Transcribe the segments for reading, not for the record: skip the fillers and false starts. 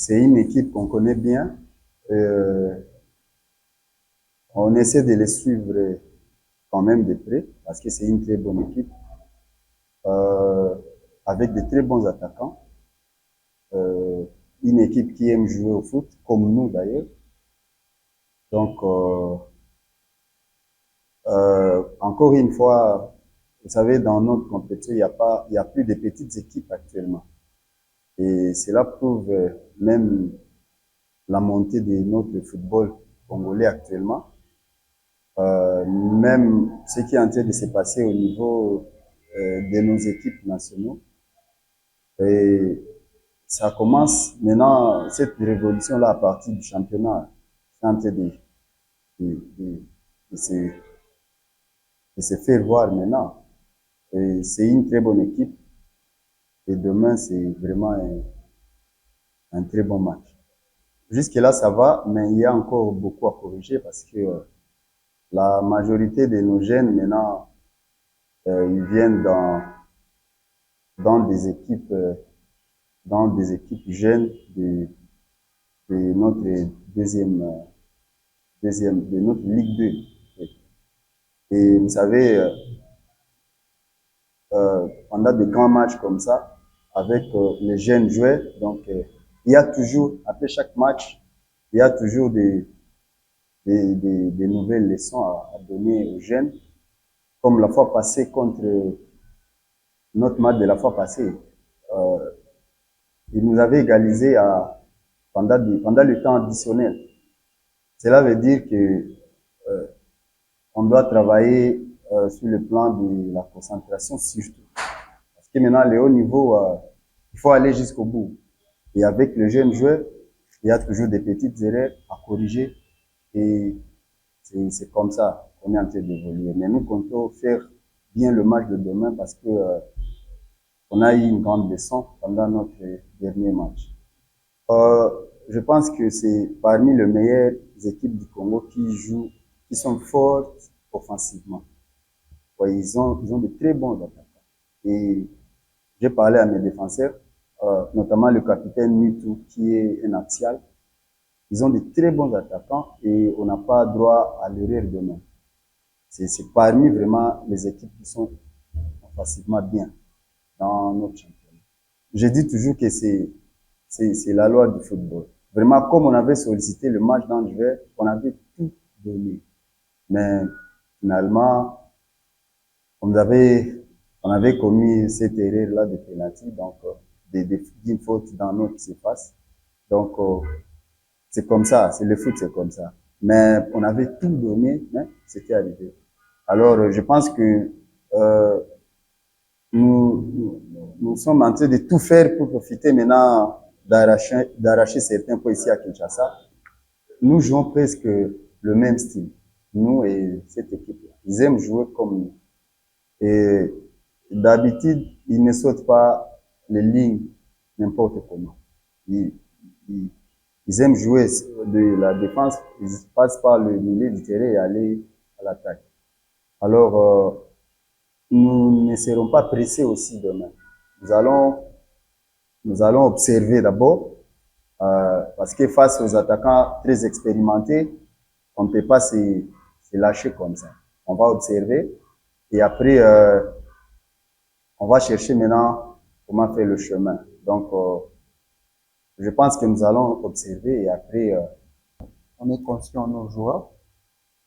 c'est une équipe qu'on connaît bien. Euh, on essaie de les suivre quand même de près parce que c'est une très bonne équipe euh, avec de très bons attaquants. Euh, une équipe qui aime jouer au foot, comme nous d'ailleurs. Donc, encore une fois, vous savez, dans notre compétition, il y a plus de petites équipes actuellement. Et cela prouve même la montée de notre football congolais actuellement. Même ce qui est en train de se passer au niveau de nos équipes nationales. Et ça commence maintenant, cette révolution-là, à partir du championnat, c'est en train de, de se, de se faire voir maintenant. Et c'est une très bonne équipe. Et demain, c'est vraiment un très bon match. Jusque-là, ça va, mais il y a encore beaucoup à corriger parce que la majorité de nos jeunes, maintenant, ils viennent dans des équipes, dans des équipes jeunes de notre deuxième, de notre Ligue 2. Et vous savez, pendant de grands matchs comme ça, avec les jeunes joueurs, donc il y a toujours, après chaque match, il y a toujours des nouvelles leçons à donner aux jeunes, comme la fois passée contre notre match de la fois passée. Euh, il nous avait égalisé pendant le temps additionnel. Cela veut dire que on doit travailler sur le plan de la concentration surtout. Parce que maintenant, le haut niveau, il faut aller jusqu'au bout. Et avec le jeune joueur, il y a toujours des petites erreurs à corriger. Et c'est comme ça qu'on est en train d'évoluer. Mais nous comptons faire bien le match de demain parce que on a eu une grande leçon pendant notre dernier match. Euh, je pense que c'est parmi les meilleures équipes du Congo qui sont fortes offensivement. Ouais, ils ont de très bons attaquants. Et j'ai parlé à mes défenseurs, notamment le capitaine Mitou, qui est un axial. Ils ont de très bons attaquants et on n'a pas droit à l'erreur demain. C'est parmi vraiment les équipes qui sont offensivement bien dans notre championnat. Je dis toujours que c'est la loi du football. Vraiment, comme on avait sollicité le match d'Angers, on avait tout donné. Mais finalement, on avait, on avait commis cette erreur-là de penalty, donc d'une faute dans notre surface. Donc, c'est comme ça, c'est le foot, c'est comme ça. Mais on avait tout donné, mais c'était arrivé. Alors, je pense que euh, nous sommes en train de tout faire pour profiter maintenant d'arracher certains points ici à Kinshasa. Nous jouons presque le même style, nous et cette équipe-là. Ils aiment jouer comme nous. Et d'habitude, ils ne sautent pas les lignes n'importe comment. Ils, ils, ils aiment jouer de la défense, ils passent par le milieu du terrain et aller à l'attaque. Alors, nous ne serons pas pressés aussi demain. Nous allons, nous allons observer d'abord, parce que face aux attaquants très expérimentés, on ne peut pas se lâcher comme ça. On va observer et après, on va chercher maintenant comment faire le chemin. Donc, je pense que nous allons observer et après, On est conscient de nos joueurs.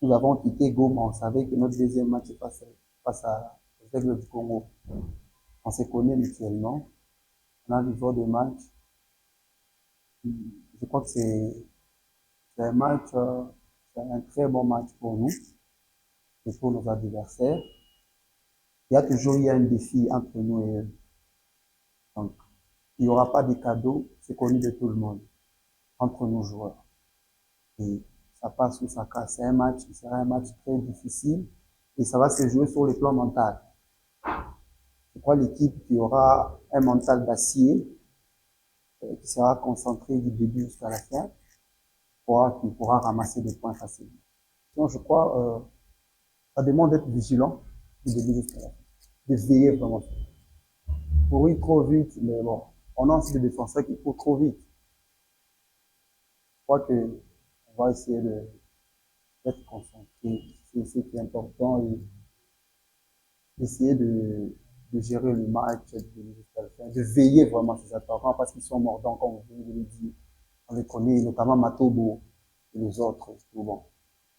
Nous avons quitté Goma. On savait que notre deuxième match est face aux Aigles du Congo. On se connaît mutuellement. On a vu de match. Je crois que c'est un match, c'est un très bon match pour nous et pour nos adversaires. Il y a toujours eu un défi entre nous et eux. Donc, il n'y aura pas de cadeaux, c'est connu de tout le monde, entre nos joueurs. Et ça passe ou ça casse. C'est un match qui sera un match très difficile et ça va se jouer sur le plan mental. Je crois l'équipe qui aura un mental d'acier, qui sera concentré du début jusqu'à la fin, qui pourra ramasser des points facilement. Donc, je crois, ça demande d'être vigilant du début jusqu'à la fin, de veiller vraiment. Courir trop vite, mais bon, on a aussi des défenseurs qui courent trop vite. crois que on va essayer d'être concentré sur ce qui est important et d'essayer de gérer le match, jusqu'à la fin, de veiller vraiment sur ces attaquants parce qu'ils sont mordants, comme vous venez de le dire. On les connaît, notamment Matobo et les autres. Bon.